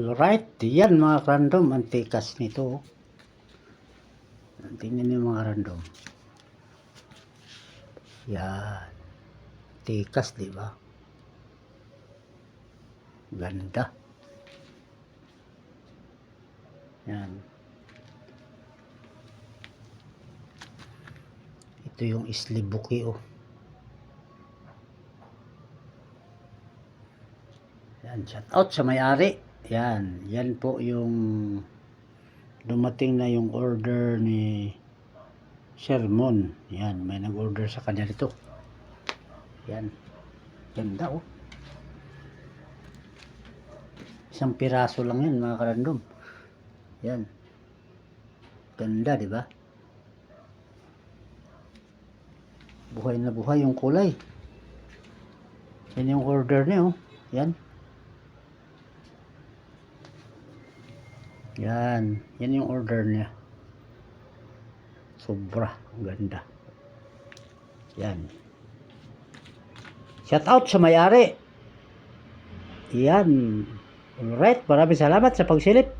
Alright, yan mga random, ang tikas nito. Tingnan niyo mga random. Yan. Tikas, di ba? Ganda. Yan. Ito yung islibuki, oh. Yan, shout out sa may-ari. Yan, yan po yung dumating na yung order ni Shermon. Yan, may nag-order sa kanya nito. Yan. Ganda, oh. Isang piraso lang yan mga karandom. Yan. Ganda, di ba? Buhay na buhay yung kulay. Yan yung order niya, oh. Yan. Yan. Yan yung order niya. Sobra. Ganda. Yan. Shout out sa may-ari. Yan. Alright. Maraming salamat sa pagsilip.